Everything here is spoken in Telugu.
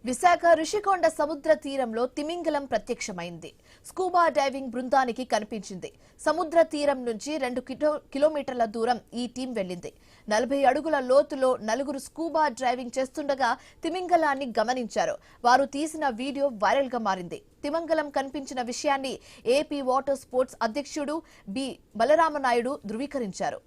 విశాఖ రుషికొండ సముద్ర తీరంలో తిమింగలం ప్రత్యక్షమైంది. స్కూబా డైవింగ్ బృందానికి కనిపించింది. సముద్ర తీరం నుంచి 2 కిలోమీటర్ల దూరం ఈ టీం వెళ్లింది. 40 అడుగుల లోతులో నలుగురు స్కూబా డ్రైవింగ్ చేస్తుండగా తిమింగలాన్ని గమనించారు. వారు తీసిన వీడియో వైరల్ గా మారింది. తిమింగలం కనిపించిన విషయాన్ని ఏపీ వాటర్ స్పోర్ట్స్ అధ్యక్షుడు బి బలరామనాయుడు ధృవీకరించారు.